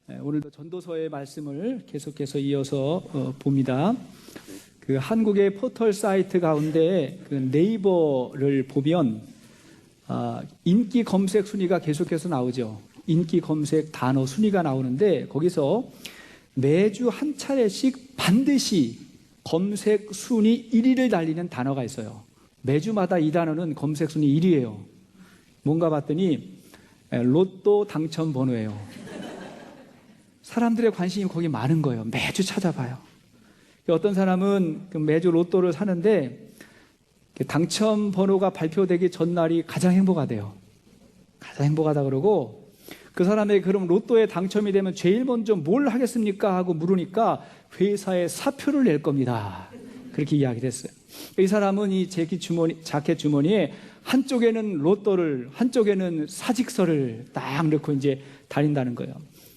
오늘도 전도서의 말씀을 계속해서 이어서 봅니다. 그 한국의 포털 사이트 가운데 그 네이버를 보면 인기 검색 순위가 계속해서 나오죠. 인기 검색 단어 순위가 나오는데 거기서 매주 한 차례씩 반드시 검색 순위 1위를 달리는 단어가 있어요. 매주마다 이 단어는 검색 순위 1위예요. 뭔가 봤더니 로또 당첨 번호예요. 사람들의 관심이 거기 많은 거예요. 매주 찾아봐요. 어떤 사람은 매주 로또를 사는데 당첨 번호가 발표되기 전날이 가장 행복하대요. 가장 행복하다 그러고 그 사람에게 그럼 로또에 당첨이 되면 제일 먼저 뭘 하겠습니까? 하고 물으니까 회사에 사표를 낼 겁니다. 그렇게 이야기를 했어요. 이 사람은 이 자켓 주머니에 한쪽에는 로또를, 한쪽에는 사직서를 딱 넣고 이제 다닌다는 거예요.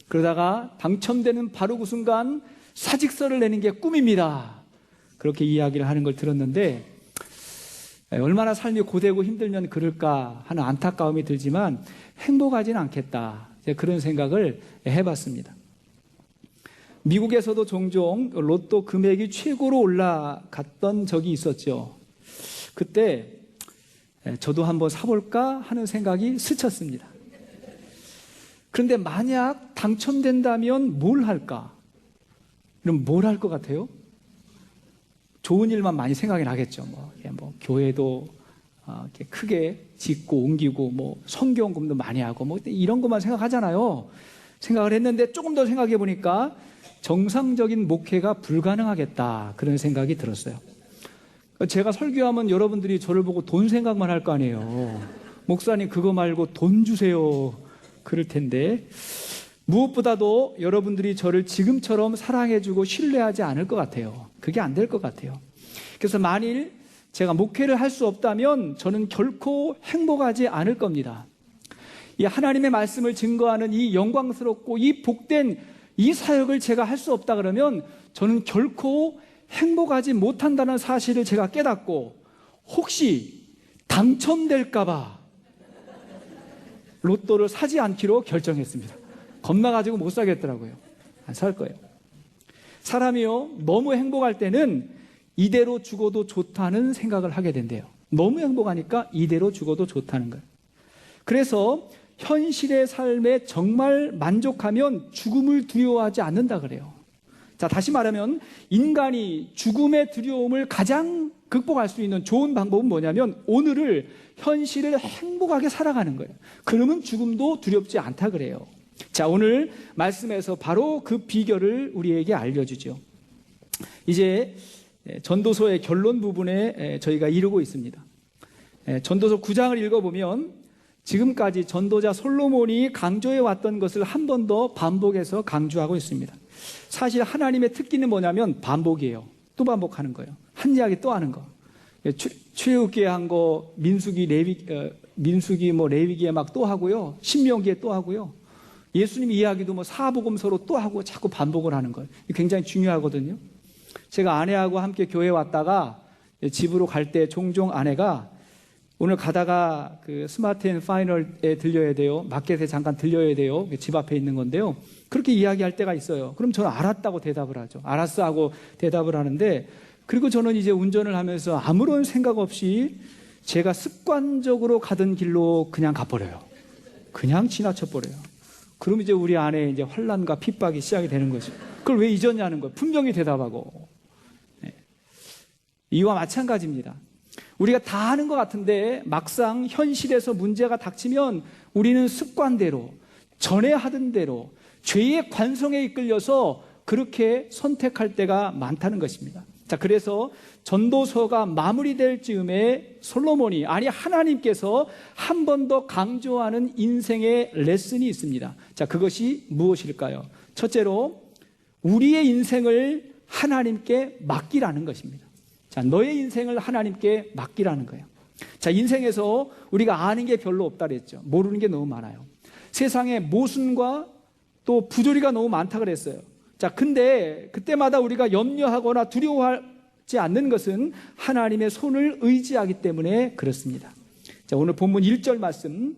그러다가 당첨되는 바로 그 순간 사직서를 내는 게 꿈입니다. 그렇게 이야기를 하는 걸 들었는데 얼마나 삶이 고되고 힘들면 그럴까 하는 안타까움이 들지만 행복하지는 않겠다. 그런 생각을 해봤습니다. 미국에서도 종종 로또 금액이 최고로 올라갔던 적이 있었죠. 그때 저도 한번 사볼까 하는 생각이 스쳤습니다. 그런데 만약 당첨된다면 뭘 할까? 그럼 뭘 할 것 같아요? 좋은 일만 많이 생각이 나겠죠. 뭐 교회도 이렇게 크게 짓고 옮기고 뭐 선교원금도 많이 하고 뭐 이런 것만 생각하잖아요. 생각을 했는데 조금 더 생각해 보니까 정상적인 목회가 불가능하겠다 그런 생각이 들었어요. 제가 설교하면 여러분들이 저를 보고 돈 생각만 할 거 아니에요. 목사님 그거 말고 돈 주세요. 그럴 텐데 무엇보다도 여러분들이 저를 지금처럼 사랑해주고 신뢰하지 않을 것 같아요. 그게 안 될 것 같아요. 그래서 만일 제가 목회를 할 수 없다면 저는 결코 행복하지 않을 겁니다. 이 하나님의 말씀을 증거하는 이 영광스럽고 이 복된 이 사역을 제가 할 수 없다 그러면 저는 결코 행복하지 못한다는 사실을 제가 깨닫고 혹시 당첨될까 봐 로또를 사지 않기로 결정했습니다. 겁나가지고 못 사겠더라고요. 안 살 거예요. 사람이요, 너무 행복할 때는 이대로 죽어도 좋다는 생각을 하게 된대요. 너무 행복하니까 이대로 죽어도 좋다는 거예요. 그래서 현실의 삶에 정말 만족하면 죽음을 두려워하지 않는다 그래요. 자, 다시 말하면 인간이 죽음의 두려움을 가장 극복할 수 있는 좋은 방법은 뭐냐면 오늘을 현실을 행복하게 살아가는 거예요. 그러면 죽음도 두렵지 않다 그래요. 자, 오늘 말씀에서 바로 그 비결을 우리에게 알려주죠. 이제 전도서의 결론 부분에 저희가 이르고 있습니다. 전도서 9장을 읽어보면 지금까지 전도자 솔로몬이 강조해 왔던 것을 한 번 더 반복해서 강조하고 있습니다. 사실 하나님의 특기는 뭐냐면 반복이에요. 또 반복하는 거예요. 한 이야기 또 하는 거. 출애굽기에 한 거 민수기 뭐 레위기에 막 또 하고요. 신명기에 또 하고요. 예수님 이야기도 뭐 사복음서로 또 하고 자꾸 반복을 하는 거예요. 굉장히 중요하거든요. 제가 아내하고 함께 교회 왔다가 집으로 갈 때 종종 아내가 오늘 가다가 그 스마트 앤 파이널에 들려야 돼요. 마켓에 잠깐 들려야 돼요. 집 앞에 있는 건데요. 그렇게 이야기할 때가 있어요. 그럼 저는 알았다고 대답을 하죠. 알았어 하고 대답을 하는데 그리고 저는 이제 운전을 하면서 아무런 생각 없이 제가 습관적으로 가던 길로 그냥 가버려요. 그냥 지나쳐버려요. 그럼 이제 우리 안에 이제 환난과 핍박이 시작이 되는 거죠. 그걸 왜 잊었냐는 거예요. 분명히 대답하고. 네. 이와 마찬가지입니다. 우리가 다 하는 것 같은데 막상 현실에서 문제가 닥치면 우리는 습관대로 전에 하던 대로 죄의 관성에 이끌려서 그렇게 선택할 때가 많다는 것입니다. 자, 그래서 전도서가 마무리될 즈음에 솔로몬이 아니 하나님께서 한 번 더 강조하는 인생의 레슨이 있습니다. 자, 그것이 무엇일까요? 첫째로 우리의 인생을 하나님께 맡기라는 것입니다. 자, 너의 인생을 하나님께 맡기라는 거예요. 자, 인생에서 우리가 아는 게 별로 없다 그랬죠. 모르는 게 너무 많아요. 세상에 모순과 또 부조리가 너무 많다 그랬어요. 자, 근데 그때마다 우리가 염려하거나 두려워하지 않는 것은 하나님의 손을 의지하기 때문에 그렇습니다. 자, 오늘 본문 1절 말씀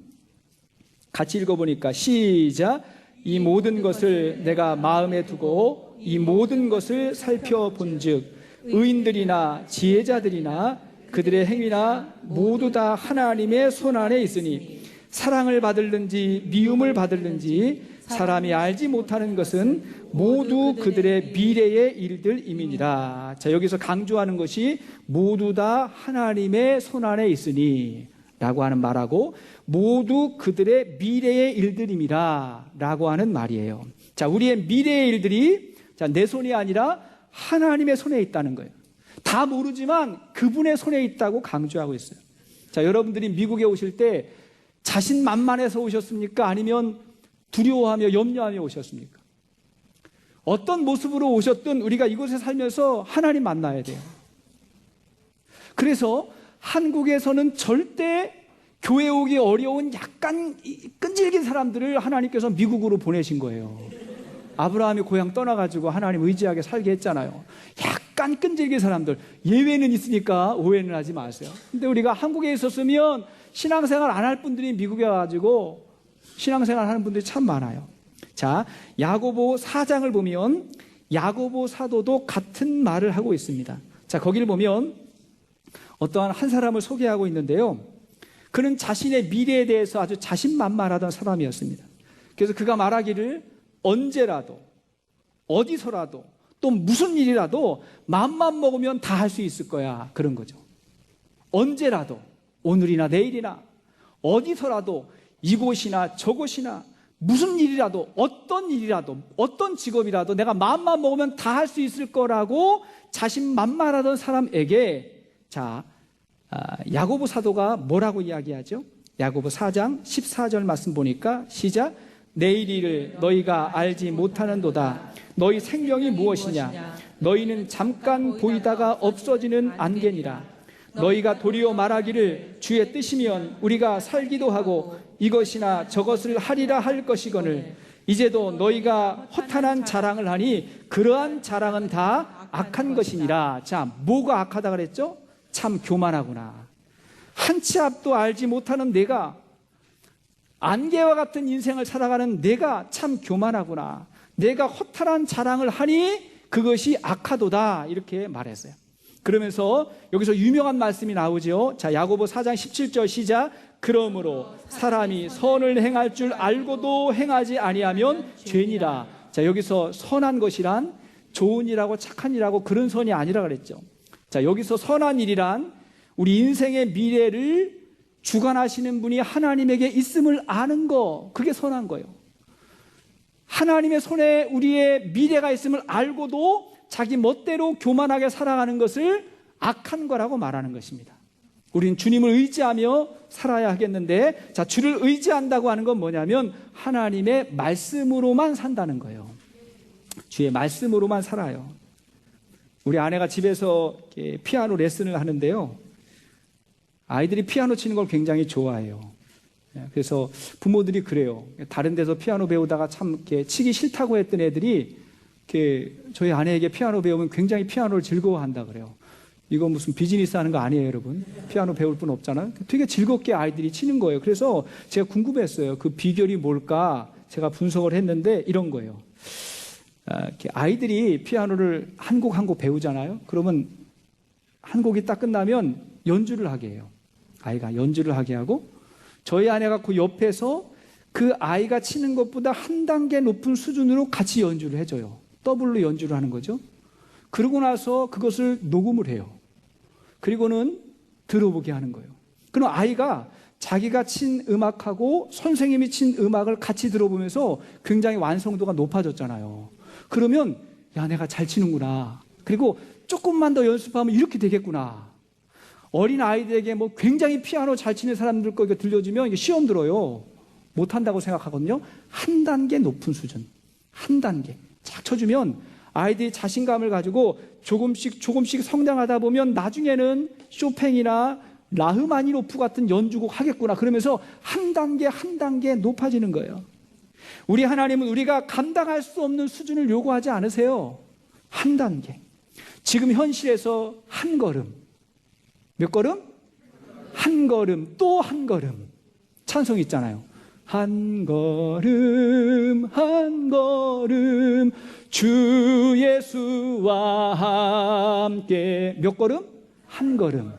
같이 읽어보니까 시작. 이 모든 것을 내가 마음에 두고 이 모든 것을 살펴본즉 의인들이나 지혜자들이나 그들의 행위나 모두 다 하나님의 손안에 있으니 사랑을 받을는지 미움을 받을는지 사람이 알지 못하는 것은 모두 그들의 미래의 일들임이니라. 자, 여기서 강조하는 것이 모두 다 하나님의 손안에 있으니 라고 하는 말하고 모두 그들의 미래의 일들임이라 라고 하는 말이에요. 자, 우리의 미래의 일들이 내 손이 아니라 하나님의 손에 있다는 거예요. 다 모르지만 그분의 손에 있다고 강조하고 있어요. 자, 여러분들이 미국에 오실 때 자신만만해서 오셨습니까? 아니면 두려워하며 염려하며 오셨습니까? 어떤 모습으로 오셨든 우리가 이곳에 살면서 하나님 만나야 돼요. 그래서 한국에서는 절대 교회 오기 어려운 약간 끈질긴 사람들을 하나님께서 미국으로 보내신 거예요. 아브라함이 고향 떠나가지고 하나님 의지하게 살게 했잖아요. 약간 끈질긴 사람들, 예외는 있으니까 오해는 하지 마세요. 근데 우리가 한국에 있었으면 신앙생활 안 할 분들이 미국에 와가지고 신앙생활 하는 분들이 참 많아요. 자, 야고보 4장을 보면 야고보 사도도 같은 말을 하고 있습니다. 자, 거기를 보면 어떠한 한 사람을 소개하고 있는데요. 그는 자신의 미래에 대해서 아주 자신만만하던 사람이었습니다. 그래서 그가 말하기를 언제라도 어디서라도 또 무슨 일이라도 마음만 먹으면 다 할 수 있을 거야, 그런 거죠. 언제라도, 오늘이나 내일이나 어디서라도 이곳이나 저곳이나 무슨 일이라도 어떤 일이라도 어떤 직업이라도 내가 마음만 먹으면 다 할 수 있을 거라고 자신만만하던 사람에게 자, 야고보 사도가 뭐라고 이야기하죠? 야고보 4장 14절 말씀 보니까 시작. 내일 일을 너희가 알지 못하는도다. 너희 생명이 무엇이냐? 너희는 잠깐 보이다가 없어지는 안개니라. 너희가 도리어 말하기를 주의 뜻이면 우리가 살기도 하고 이것이나 저것을 하리라 할 것이거늘 이제도 너희가 허탄한 자랑을 하니 그러한 자랑은 다 악한 것이니라. 자, 뭐가 악하다 그랬죠? 참 교만하구나. 한 치 앞도 알지 못하는 내가, 안개와 같은 인생을 살아가는 내가 참 교만하구나. 내가 허탈한 자랑을 하니 그것이 악하도다. 이렇게 말했어요. 그러면서 여기서 유명한 말씀이 나오죠. 자, 야고보 4장 17절 시작. 그러므로 사람이 선을 행할 줄 알고도 행하지 아니하면 죄니라. 자, 여기서 선한 것이란 좋은 일하고 착한 일하고 그런 선이 아니라 그랬죠. 자, 여기서 선한 일이란 우리 인생의 미래를 주관하시는 분이 하나님에게 있음을 아는 거, 그게 선한 거예요. 하나님의 손에 우리의 미래가 있음을 알고도 자기 멋대로 교만하게 살아가는 것을 악한 거라고 말하는 것입니다. 우린 주님을 의지하며 살아야 하겠는데, 자, 주를 의지한다고 하는 건 뭐냐면 하나님의 말씀으로만 산다는 거예요. 주의 말씀으로만 살아요. 우리 아내가 집에서 피아노 레슨을 하는데요. 아이들이 피아노 치는 걸 굉장히 좋아해요. 그래서 부모들이 그래요. 다른 데서 피아노 배우다가 참 이렇게 치기 싫다고 했던 애들이 저희 아내에게 피아노 배우면 굉장히 피아노를 즐거워한다 그래요. 이거 무슨 비즈니스 하는 거 아니에요, 여러분? 피아노 배울 분 없잖아요. 되게 즐겁게 아이들이 치는 거예요. 그래서 제가 궁금했어요. 그 비결이 뭘까? 제가 분석을 했는데 이런 거예요. 아이들이 피아노를 한 곡 한 곡 배우잖아요. 그러면 한 곡이 딱 끝나면 연주를 하게 해요. 아이가 연주를 하게 하고 저희 아내가 그 옆에서 그 아이가 치는 것보다 한 단계 높은 수준으로 같이 연주를 해줘요. 더블로 연주를 하는 거죠. 그러고 나서 그것을 녹음을 해요. 그리고는 들어보게 하는 거예요. 그럼 아이가 자기가 친 음악하고 선생님이 친 음악을 같이 들어보면서 굉장히 완성도가 높아졌잖아요. 그러면 야, 내가 잘 치는구나. 그리고 조금만 더 연습하면 이렇게 되겠구나. 어린 아이들에게 뭐 굉장히 피아노 잘 치는 사람들 거 이거 들려주면 이게 시험 들어요. 못한다고 생각하거든요. 한 단계 높은 수준. 한 단계. 쫙 쳐주면 아이들이 자신감을 가지고 조금씩 성장하다 보면 나중에는 쇼팽이나 라흐마니노프 같은 연주곡 하겠구나. 그러면서 한 단계 한 단계 높아지는 거예요. 우리 하나님은 우리가 감당할 수 없는 수준을 요구하지 않으세요. 한 단계. 지금 현실에서 한 걸음. 몇 걸음? 한 걸음, 또 한 걸음. 찬송 있잖아요. 한 걸음 한 걸음 주 예수와 함께. 몇 걸음? 한 걸음.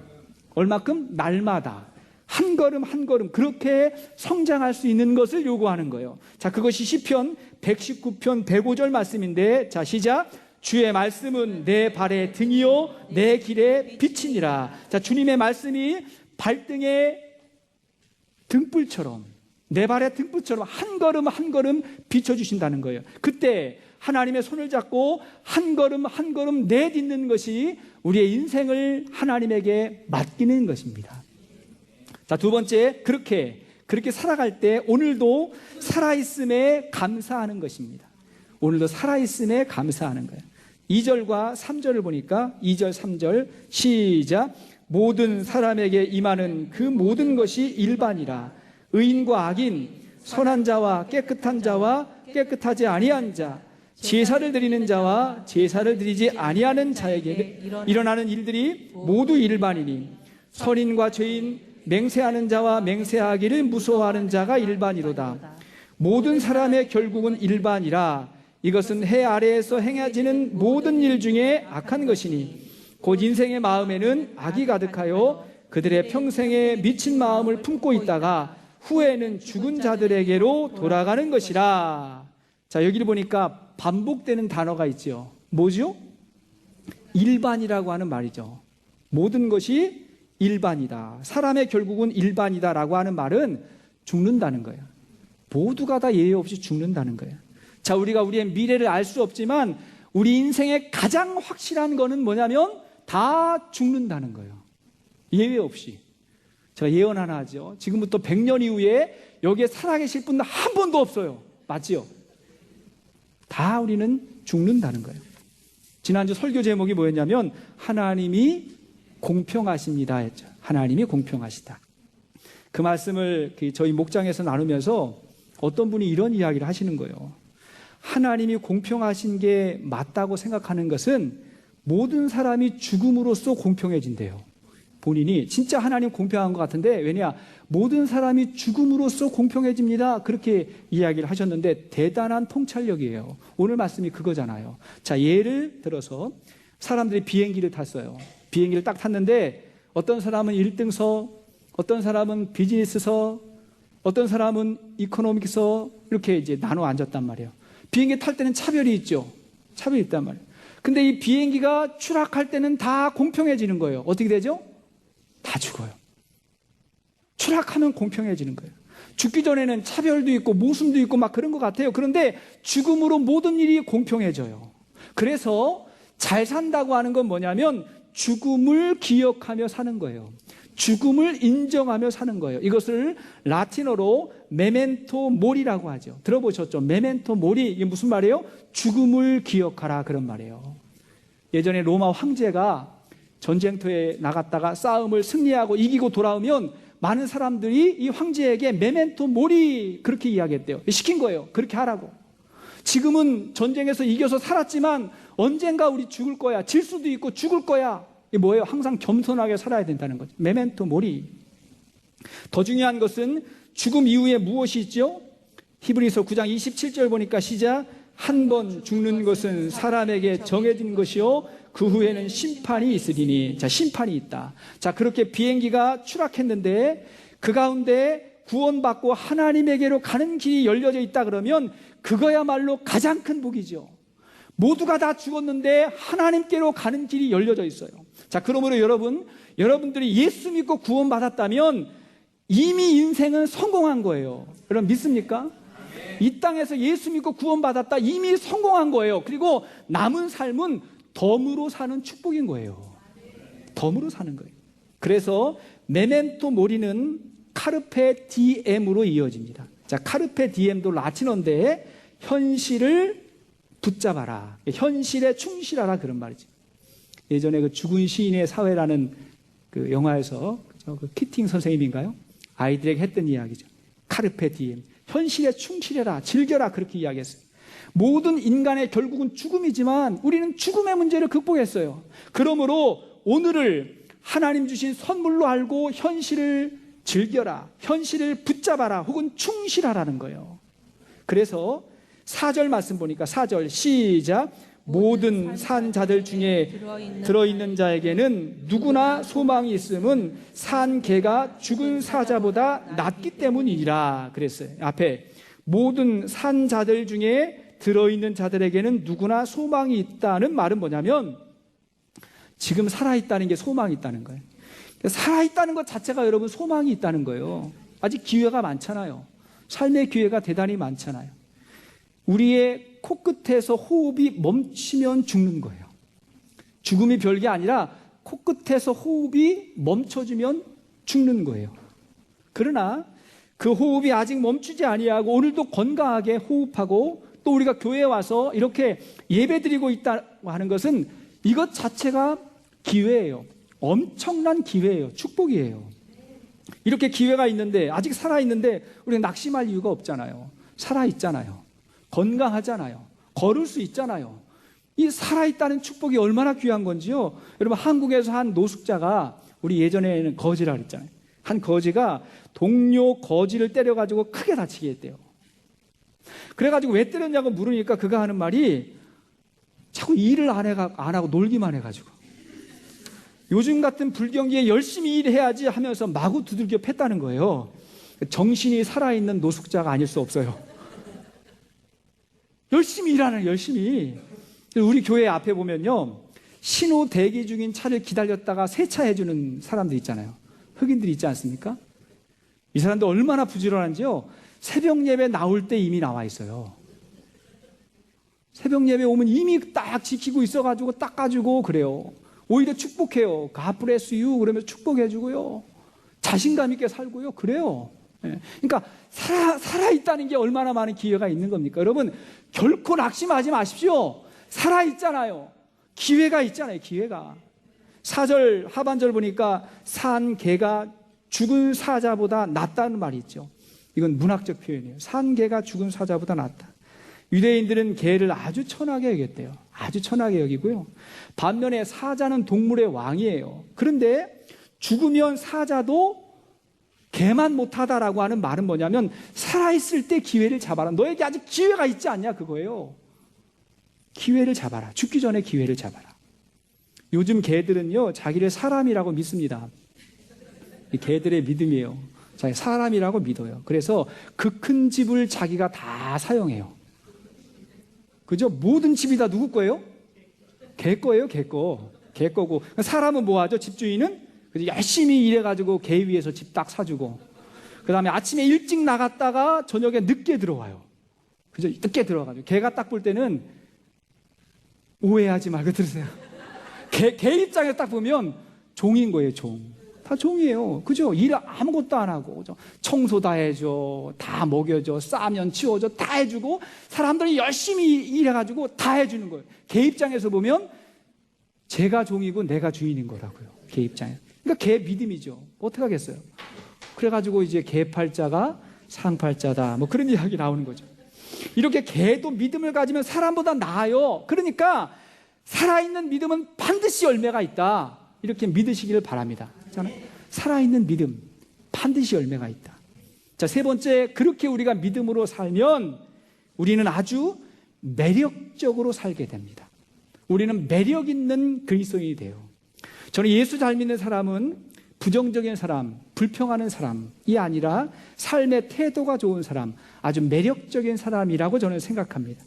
얼마큼? 날마다 한 걸음 한 걸음 그렇게 성장할 수 있는 것을 요구하는 거예요. 자, 그것이 시편 119편 105절 말씀인데, 자, 시작. 주의 말씀은 내 발의 등이요 내 길의 빛이니라. 자, 주님의 말씀이 발등의 등불처럼, 내 발의 등불처럼 한 걸음 한 걸음 비춰주신다는 거예요. 그때 하나님의 손을 잡고 한 걸음 한 걸음 내딛는 것이 우리의 인생을 하나님에게 맡기는 것입니다. 자, 두 번째, 그렇게 살아갈 때 오늘도 살아있음에 감사하는 것입니다. 오늘도 살아있음에 감사하는 거예요. 2절과 3절을 보니까 2절 3절 시작. 모든 사람에게 임하는 그 모든 것이 일반이라. 의인과 악인, 선한 자와 깨끗한 자와 깨끗하지 아니한 자, 제사를 드리는 자와 제사를 드리지 아니하는 자에게 일어나는 일들이 모두 일반이니 선인과 죄인, 맹세하는 자와 맹세하기를 무서워하는 자가 일반이로다. 모든 사람의 결국은 일반이라. 이것은 해 아래에서 행해지는 모든 일 중에 악한 것이니 곧 인생의 마음에는 악이 가득하여 그들의 평생에 미친 마음을 품고 있다가 후에는 죽은 자들에게로 돌아가는 것이라. 자, 여기를 보니까 반복되는 단어가 있죠. 뭐죠? 일반이라고 하는 말이죠. 모든 것이 일반이다. 사람의 결국은 일반이다라고 하는 말은 죽는다는 거예요. 모두가 다 예외 없이 죽는다는 거예요. 자, 우리가 우리의 미래를 알 수 없지만 우리 인생의 가장 확실한 거는 뭐냐면 다 죽는다는 거예요. 예외 없이. 제가 예언 하나 하죠. 지금부터 100년 이후에 여기에 살아계실 분 한 번도 없어요. 맞지요? 다 우리는 죽는다는 거예요. 지난주 설교 제목이 뭐였냐면 하나님이 공평하십니다 했죠. 하나님이 공평하시다. 그 말씀을 저희 목장에서 나누면서 어떤 분이 이런 이야기를 하시는 거예요. 하나님이 공평하신 게 맞다고 생각하는 것은 모든 사람이 죽음으로써 공평해진대요. 본인이 진짜 하나님 공평한 것 같은데, 왜냐? 모든 사람이 죽음으로써 공평해집니다. 그렇게 이야기를 하셨는데 대단한 통찰력이에요. 오늘 말씀이 그거잖아요. 자, 예를 들어서 사람들이 비행기를 탔어요. 비행기를 딱 탔는데 어떤 사람은 1등석, 어떤 사람은 비즈니스석, 어떤 사람은 이코노믹석 이렇게 이제 나눠 앉았단 말이에요. 비행기 탈 때는 차별이 있죠. 차별이 있단 말이에요. 근데 이 비행기가 추락할 때는 다 공평해지는 거예요. 어떻게 되죠? 다 죽어요. 추락하면 공평해지는 거예요. 죽기 전에는 차별도 있고 모순도 있고 막 그런 것 같아요. 그런데 죽음으로 모든 일이 공평해져요. 그래서 잘 산다고 하는 건 뭐냐면 죽음을 기억하며 사는 거예요. 죽음을 인정하며 사는 거예요. 이것을 라틴어로 메멘토 모리라고 하죠. 들어보셨죠? 메멘토 모리. 이게 무슨 말이에요? 죽음을 기억하라, 그런 말이에요. 예전에 로마 황제가 전쟁터에 나갔다가 싸움을 승리하고 이기고 돌아오면 많은 사람들이 이 황제에게 메멘토 모리 그렇게 이야기했대요. 시킨 거예요. 그렇게 하라고. 지금은 전쟁에서 이겨서 살았지만 언젠가 우리 죽을 거야. 질 수도 있고 죽을 거야. 이게 뭐예요? 항상 겸손하게 살아야 된다는 거죠. 메멘토 모리. 더 중요한 것은 죽음 이후에 무엇이 있죠? 히브리서 9장 27절 보니까 시작. 한 번 죽는 것은 사람에게 정해진 것이요 그 후에는 심판이 있으리니. 자, 심판이 있다. 자, 그렇게 비행기가 추락했는데 그 가운데 구원받고 하나님에게로 가는 길이 열려져 있다 그러면 그거야말로 가장 큰 복이죠. 모두가 다 죽었는데 하나님께로 가는 길이 열려져 있어요. 자, 그러므로 여러분들이 예수 믿고 구원받았다면 이미 인생은 성공한 거예요. 여러분 믿습니까? 이 땅에서 예수 믿고 구원받았다, 이미 성공한 거예요. 그리고 남은 삶은 덤으로 사는 축복인 거예요. 덤으로 사는 거예요. 그래서 메멘토 모리는 카르페 디엠으로 이어집니다. 자, 카르페 디엠도 라틴어인데 현실을 붙잡아라, 현실에 충실하라, 그런 말이죠. 예전에 그 죽은 시인의 사회라는 그 영화에서 그 키팅 선생님인가요? 아이들에게 했던 이야기죠. 카르페 디엠, 현실에 충실해라, 즐겨라, 그렇게 이야기했어요. 모든 인간의 결국은 죽음이지만 우리는 죽음의 문제를 극복했어요. 그러므로 오늘을 하나님 주신 선물로 알고 현실을 즐겨라, 현실을 붙잡아라, 혹은 충실하라는 거예요. 그래서 4절 말씀 보니까 4절 시작. 모든 산 자들 중에 들어있는 자에게는 누구나 소망이 있음은 산 개가 죽은 사자보다 낫기 때문이라 그랬어요. 앞에 모든 산 자들 중에 들어있는 자들에게는 누구나 소망이 있다는 말은 뭐냐면 지금 살아있다는 게 소망이 있다는 거예요. 살아있다는 것 자체가 여러분 소망이 있다는 거예요. 아직 기회가 많잖아요. 삶의 기회가 대단히 많잖아요. 우리의 코끝에서 호흡이 멈추면 죽는 거예요. 죽음이 별게 아니라 코끝에서 호흡이 멈춰지면 죽는 거예요. 그러나 그 호흡이 아직 멈추지 아니하고 오늘도 건강하게 호흡하고 또 우리가 교회에 와서 이렇게 예배드리고 있다고 하는 것은 이것 자체가 기회예요. 엄청난 기회예요. 축복이에요. 이렇게 기회가 있는데 아직 살아있는데 우리가 낙심할 이유가 없잖아요. 살아있잖아요. 건강하잖아요. 걸을 수 있잖아요. 이 살아있다는 축복이 얼마나 귀한 건지요. 여러분 한국에서 한 노숙자가 우리 예전에는 거지라 그랬잖아요. 한 거지가 동료 거지를 때려가지고 크게 다치게 했대요. 그래가지고 왜 때렸냐고 물으니까 그가 하는 말이 자꾸 일을 안 하고 놀기만 해가지고 요즘 같은 불경기에 열심히 일해야지 하면서 마구 두들겨 팼다는 거예요. 정신이 살아있는 노숙자가 아닐 수 없어요. 열심히 일하는 열심히. 우리 교회 앞에 보면요 신호 대기 중인 차를 기다렸다가 세차해주는 사람들 있잖아요. 흑인들이 있지 않습니까? 이 사람들 얼마나 부지런한지요. 새벽 예배 나올 때 이미 나와 있어요. 새벽 예배 오면 이미 딱 지키고 있어가지고 닦아주고 그래요. 오히려 축복해요. God bless you 그러면서 축복해주고요. 자신감 있게 살고요. 그래요. 그러니까 살아있다는 게 얼마나 많은 기회가 있는 겁니까? 여러분 결코 낙심하지 마십시오. 살아있잖아요. 기회가 있잖아요. 기회가. 4절 하반절 보니까 산 개가 죽은 사자보다 낫다는 말이 있죠. 이건 문학적 표현이에요. 산 개가 죽은 사자보다 낫다. 유대인들은 개를 아주 천하게 여겼대요. 아주 천하게 여기고요. 반면에 사자는 동물의 왕이에요. 그런데 죽으면 사자도 개만 못하다라고 하는 말은 뭐냐면 살아있을 때 기회를 잡아라. 너에게 아직 기회가 있지 않냐 그거예요. 기회를 잡아라. 죽기 전에 기회를 잡아라. 요즘 개들은요 자기를 사람이라고 믿습니다. 이 개들의 믿음이에요. 자기 사람이라고 믿어요. 그래서 그 큰 집을 자기가 다 사용해요. 그죠? 모든 집이 다 누구 거예요? 개 거예요. 개 거. 개 거고 사람은 뭐 하죠? 집주인은 열심히 일해가지고 개 위에서 집 딱 사주고 그 다음에 아침에 일찍 나갔다가 저녁에 늦게 들어와요. 그죠? 늦게 들어와가지고 개가 딱 볼 때는 오해하지 말고 들으세요. 개 입장에서 딱 보면 종인 거예요. 종. 다 종이에요. 그죠? 일 아무것도 안 하고 청소 다 해줘, 다 먹여줘, 싸면 치워줘, 다 해주고 사람들이 열심히 일해가지고 다 해주는 거예요. 개 입장에서 보면 제가 종이고 내가 주인인 거라고요. 개 입장에. 그러니까 개 믿음이죠. 어떻게 하겠어요? 그래가지고 이제 개팔자가 상팔자다 뭐 그런 이야기 나오는 거죠. 이렇게 개도 믿음을 가지면 사람보다 나아요. 그러니까 살아있는 믿음은 반드시 열매가 있다. 이렇게 믿으시기를 바랍니다. 살아있는 믿음 반드시 열매가 있다. 자, 세 번째, 그렇게 우리가 믿음으로 살면 우리는 아주 매력적으로 살게 됩니다. 우리는 매력 있는 그리스도인이 돼요. 저는 예수 잘 믿는 사람은 부정적인 사람, 불평하는 사람이 아니라 삶의 태도가 좋은 사람, 아주 매력적인 사람이라고 저는 생각합니다.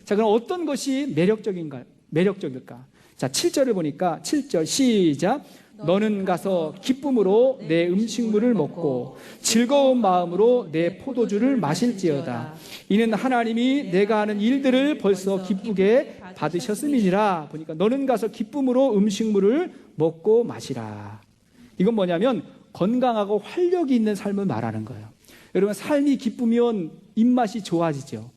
자, 그럼 어떤 것이 매력적일까? 자, 7절을 보니까 7절 시작. 너는 가서 기쁨으로 내 음식물을 먹고 즐거운 마음으로 내 포도주를 마실지어다. 이는 하나님이 내가 하는 일들을 벌써 기쁘게 받으셨음이니라. 보니까 너는 가서 기쁨으로 음식물을 먹고 마시라. 이건 뭐냐면 건강하고 활력이 있는 삶을 말하는 거예요. 여러분 삶이 기쁘면 입맛이 좋아지죠.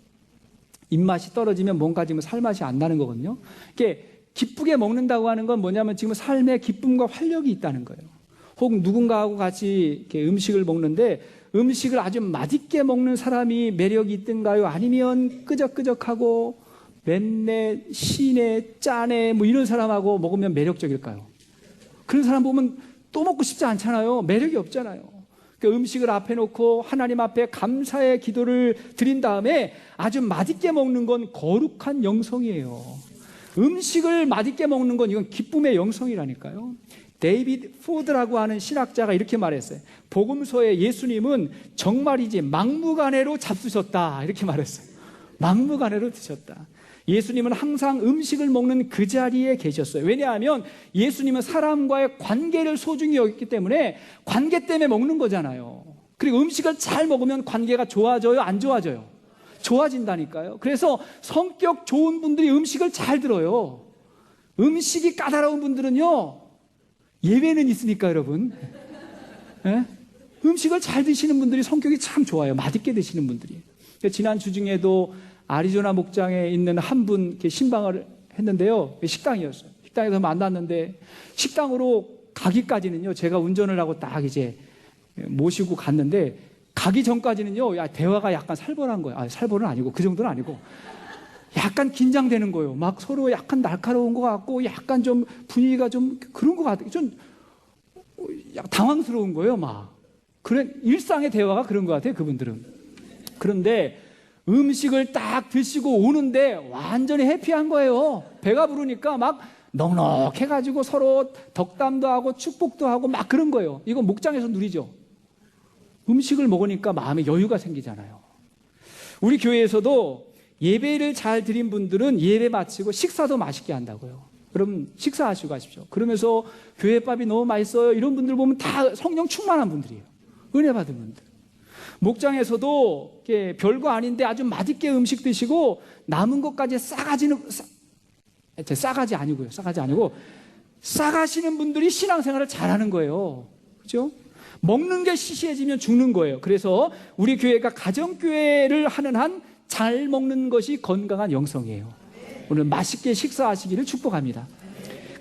입맛이 떨어지면 뭔가 지금 살맛이 안 나는 거거든요. 이게 기쁘게 먹는다고 하는 건 뭐냐면 지금 삶에 기쁨과 활력이 있다는 거예요. 혹은 누군가하고 같이 이렇게 음식을 먹는데 음식을 아주 맛있게 먹는 사람이 매력이 있든가요? 아니면 끄적끄적하고 맵네, 시네, 짜네 뭐 이런 사람하고 먹으면 매력적일까요? 그런 사람 보면 또 먹고 싶지 않잖아요. 매력이 없잖아요. 그 음식을 앞에 놓고 하나님 앞에 감사의 기도를 드린 다음에 아주 맛있게 먹는 건 거룩한 영성이에요. 음식을 맛있게 먹는 건 이건 기쁨의 영성이라니까요. 데이비드 포드라고 하는 신학자가 이렇게 말했어요. 복음서에 예수님은 정말이지 막무가내로 잡수셨다 이렇게 말했어요. 막무가내로 드셨다. 예수님은 항상 음식을 먹는 그 자리에 계셨어요. 왜냐하면 예수님은 사람과의 관계를 소중히 여겼기 때문에 관계 때문에 먹는 거잖아요. 그리고 음식을 잘 먹으면 관계가 좋아져요? 안 좋아져요? 좋아진다니까요. 그래서 성격 좋은 분들이 음식을 잘 들어요. 음식이 까다로운 분들은요, 예외는 있으니까 여러분. 네? 음식을 잘 드시는 분들이 성격이 참 좋아요. 맛있게 드시는 분들이. 지난 주 중에도 아리조나 목장에 있는 한 분 신방을 했는데요. 식당이었어요. 식당에서 만났는데 식당으로 가기까지는요, 제가 운전을 하고 딱 이제 모시고 갔는데 가기 전까지는요, 대화가 약간 살벌한 거예요. 살벌은 아니고 그 정도는 아니고 약간 긴장되는 거예요. 막 서로 약간 날카로운 것 같고 약간 좀 분위기가 좀 그런 것 같아요. 좀 당황스러운 거예요. 막 그래, 일상의 대화가 그런 것 같아요. 그분들은. 그런데 음식을 딱 드시고 오는데 완전히 해피한 거예요. 배가 부르니까 막 넉넉해가지고 서로 덕담도 하고 축복도 하고 막 그런 거예요. 이거 목장에서 누리죠. 음식을 먹으니까 마음에 여유가 생기잖아요. 우리 교회에서도 예배를 잘 드린 분들은 예배 마치고 식사도 맛있게 한다고요. 그럼 식사하시고 가십시오. 그러면서 교회밥이 너무 맛있어요. 이런 분들 보면 다 성령 충만한 분들이에요. 은혜 받은 분들. 목장에서도 별거 아닌데 아주 맛있게 음식 드시고 남은 것까지 싸가지 아니고요. 싸가지 아니고 싸가시는 분들이 신앙생활을 잘하는 거예요. 그렇죠? 먹는 게 시시해지면 죽는 거예요. 그래서 우리 교회가 가정교회를 하는 한 잘 먹는 것이 건강한 영성이에요. 오늘 맛있게 식사하시기를 축복합니다.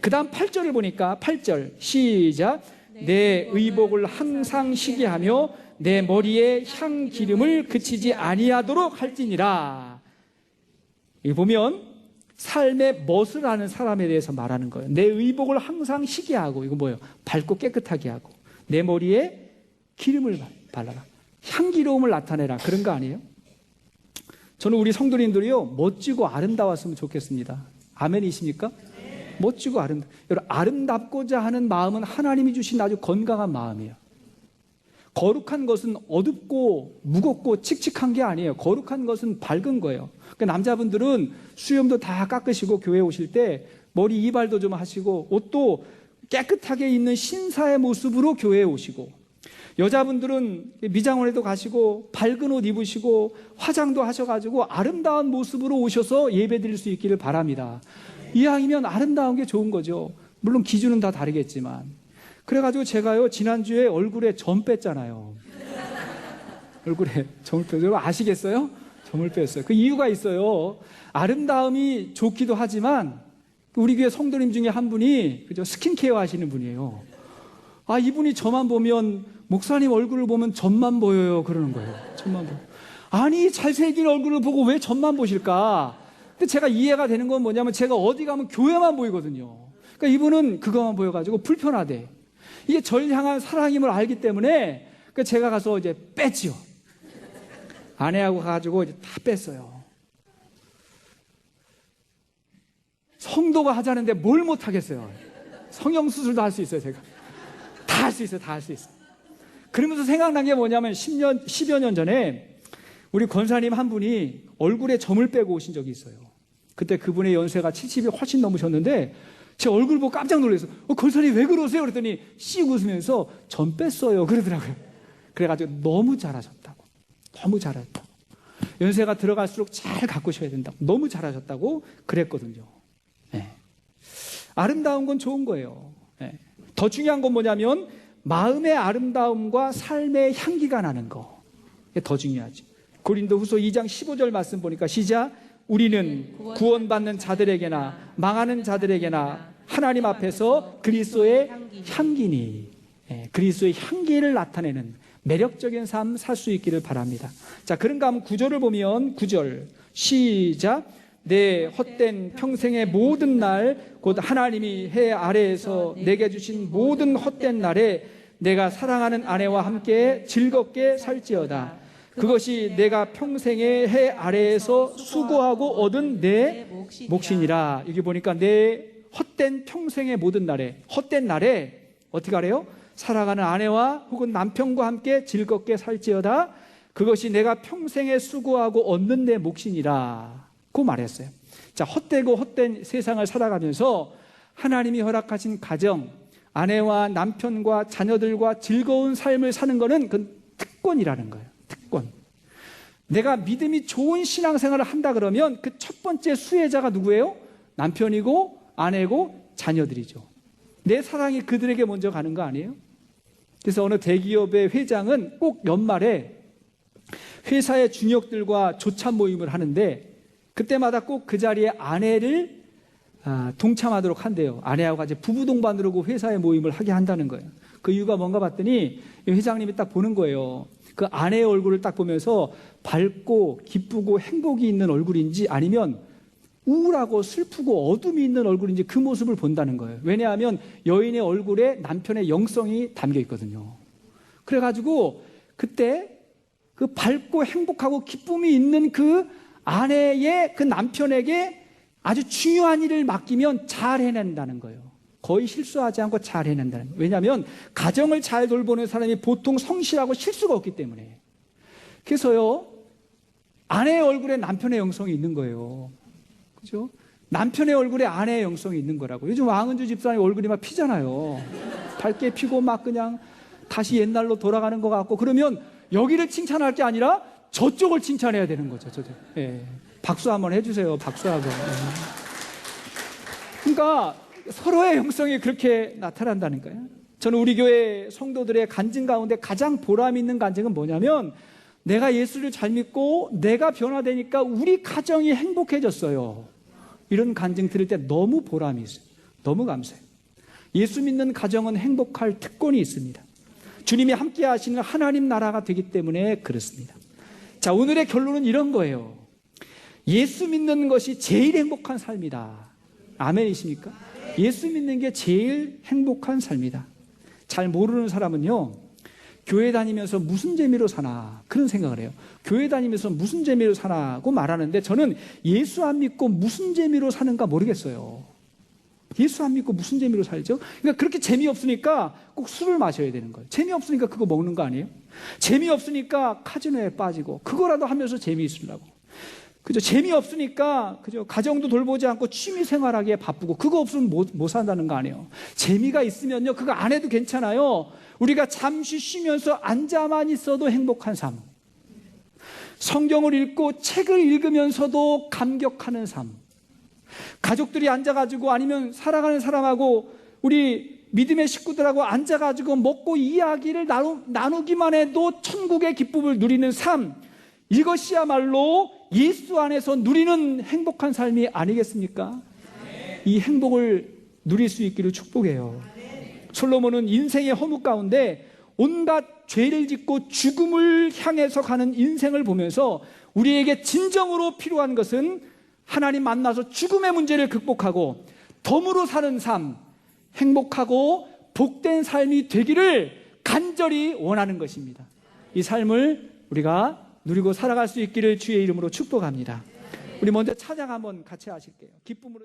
그 다음 8절을 보니까 8절 시작. 내 의복을 항상 시게 하며 내 머리에 향 기름을 그치지 아니하도록 할지니라. 여기 보면 삶의 멋을 아는 사람에 대해서 말하는 거예요. 내 의복을 항상 시게 하고, 이거 뭐예요? 밝고 깨끗하게 하고, 내 머리에 기름을 발라라. 향기로움을 나타내라. 그런 거 아니에요? 저는 우리 성도님들이요, 멋지고 아름다웠으면 좋겠습니다. 아멘이십니까? 네. 멋지고 여러분, 아름답고자 하는 마음은 하나님이 주신 아주 건강한 마음이에요. 거룩한 것은 어둡고 무겁고 칙칙한 게 아니에요. 거룩한 것은 밝은 거예요. 그러니까 남자분들은 수염도 다 깎으시고 교회 오실 때 머리 이발도 좀 하시고 옷도 깨끗하게 입는 신사의 모습으로 교회에 오시고, 여자분들은 미장원에도 가시고 밝은 옷 입으시고 화장도 하셔가지고 아름다운 모습으로 오셔서 예배 드릴 수 있기를 바랍니다. 이왕이면 아름다운 게 좋은 거죠. 물론 기준은 다 다르겠지만. 그래가지고 제가요, 지난주에 얼굴에 점 뺐잖아요. 얼굴에 점을 뺐어요. 여러분 아시겠어요? 점을 뺐어요. 그 이유가 있어요. 아름다움이 좋기도 하지만 우리 교회 성도님 중에 한 분이 그죠, 스킨케어 하시는 분이에요. 이분이 저만 보면, 목사님 얼굴을 보면 점만 보여요. 그러는 거예요. 점만 보여. 아니, 잘생긴 얼굴을 보고 왜 점만 보실까? 근데 제가 이해가 되는 건 뭐냐면, 제가 어디 가면 교회만 보이거든요. 그러니까 이분은 그거만 보여가지고 불편하대. 이게 절 향한 사랑임을 알기 때문에 제가 가서 이제 뺐지요. 아내하고 가가지고 이제 다 뺐어요. 성도가 하자는데 뭘 못하겠어요. 성형수술도 할 수 있어요, 제가. 다 할 수 있어요, 다 할 수 있어요. 그러면서 생각난 게 뭐냐면 10여 년 전에 우리 권사님 한 분이 얼굴에 점을 빼고 오신 적이 있어요. 그때 그분의 연세가 70이 훨씬 넘으셨는데 제 얼굴 보고 깜짝 놀랐어요. 권사님 왜 그러세요? 그랬더니 씩 웃으면서 점 뺐어요. 그러더라고요. 그래가지고 너무 잘하셨다고. 너무 잘하셨다고. 연세가 들어갈수록 잘 가꾸셔야 된다고. 너무 잘하셨다고 그랬거든요. 네. 아름다운 건 좋은 거예요. 네. 더 중요한 건 뭐냐면 마음의 아름다움과 삶의 향기가 나는 거. 이게 더 중요하죠. 고린도후서 2장 15절 말씀 보니까 시작. 우리는 구원받는 자들에게나 망하는 자들에게나 하나님 앞에서 그리스도의 향기니, 그리스도의 향기를 나타내는 매력적인 삶 살 수 있기를 바랍니다. 자, 그런가 하면 9절을 보면 9절 시작. 내 헛된 평생의 모든 날 곧 하나님이 해 아래에서 내게 주신 모든 헛된 날에 내가 사랑하는 아내와 함께 즐겁게 살지어다. 그것이 내가 평생의 해 아래에서 수고하고 얻은 내 몫이니라. 여기 보니까 내 헛된 평생의 모든 날에, 헛된 날에 어떻게 하래요? 사랑하는 아내와 혹은 남편과 함께 즐겁게 살지어다. 그것이 내가 평생에 수고하고 얻는 내 몫이니라 고 말했어요. 자, 헛되고 헛된 세상을 살아가면서 하나님이 허락하신 가정, 아내와 남편과 자녀들과 즐거운 삶을 사는 것은 그건 특권이라는 거예요. 특권. 내가 믿음이 좋은 신앙생활을 한다 그러면 그 첫 번째 수혜자가 누구예요? 남편이고 아내고 자녀들이죠. 내 사랑이 그들에게 먼저 가는 거 아니에요? 그래서 어느 대기업의 회장은 꼭 연말에 회사의 중역들과 조찬 모임을 하는데 그때마다 꼭 그 자리에 아내를 동참하도록 한대요. 아내하고 같이 부부 동반으로 그 회사의 모임을 하게 한다는 거예요. 그 이유가 뭔가 봤더니 회장님이 딱 보는 거예요. 그 아내의 얼굴을 딱 보면서 밝고 기쁘고 행복이 있는 얼굴인지 아니면 우울하고 슬프고 어둠이 있는 얼굴인지 그 모습을 본다는 거예요. 왜냐하면 여인의 얼굴에 남편의 영성이 담겨 있거든요. 그래가지고 그때 그 밝고 행복하고 기쁨이 있는 그 아내의 그 남편에게 아주 중요한 일을 맡기면 잘 해낸다는 거예요. 거의 실수하지 않고 잘 해낸다는 거예요. 왜냐하면 가정을 잘 돌보는 사람이 보통 성실하고 실수가 없기 때문에. 그래서요, 아내의 얼굴에 남편의 영성이 있는 거예요. 그죠? 남편의 얼굴에 아내의 영성이 있는 거라고. 요즘 왕은주 집사님 얼굴이 막 피잖아요. 밝게 피고 막 그냥 다시 옛날로 돌아가는 것 같고, 그러면 여기를 칭찬할 게 아니라 저쪽을 칭찬해야 되는 거죠. 저쪽. 예. 박수 한번 해주세요. 박수하고. 예. 그러니까 서로의 영성이 그렇게 나타난다는 거예요. 저는 우리 교회 성도들의 간증 가운데 가장 보람 있는 간증은 뭐냐면, 내가 예수를 잘 믿고 내가 변화되니까 우리 가정이 행복해졌어요. 이런 간증 들을 때 너무 보람이 있어요. 너무 감사해요. 예수 믿는 가정은 행복할 특권이 있습니다. 주님이 함께 하시는 하나님 나라가 되기 때문에 그렇습니다. 자, 오늘의 결론은 이런 거예요. 예수 믿는 것이 제일 행복한 삶이다. 아멘이십니까? 예수 믿는 게 제일 행복한 삶이다. 잘 모르는 사람은요, 교회 다니면서 무슨 재미로 사나 그런 생각을 해요. 교회 다니면서 무슨 재미로 사나고 말하는데, 저는 예수 안 믿고 무슨 재미로 사는가 모르겠어요. 예수 안 믿고 무슨 재미로 살죠? 그러니까 그렇게 재미없으니까 꼭 술을 마셔야 되는 거예요. 재미없으니까 그거 먹는 거 아니에요? 재미없으니까 카지노에 빠지고 그거라도 하면서 재미있으려고. 그죠? 재미없으니까 그죠? 가정도 돌보지 않고 취미 생활하기에 바쁘고 그거 없으면 못 산다는 거 아니에요? 재미가 있으면요, 그거 안 해도 괜찮아요. 우리가 잠시 쉬면서 앉아만 있어도 행복한 삶, 성경을 읽고 책을 읽으면서도 감격하는 삶, 가족들이 앉아가지고 아니면 살아가는 사람하고 우리 믿음의 식구들하고 앉아가지고 먹고 이야기를 나누기만 해도 천국의 기쁨을 누리는 삶, 이것이야말로 예수 안에서 누리는 행복한 삶이 아니겠습니까? 이 행복을 누릴 수 있기를 축복해요. 솔로몬은 인생의 허무 가운데 온갖 죄를 짓고 죽음을 향해서 가는 인생을 보면서 우리에게 진정으로 필요한 것은 하나님 만나서 죽음의 문제를 극복하고 덤으로 사는 삶, 행복하고 복된 삶이 되기를 간절히 원하는 것입니다. 이 삶을 우리가 누리고 살아갈 수 있기를 주의 이름으로 축복합니다. 우리 먼저 찬양 한번 같이 하실게요. 기쁨으로.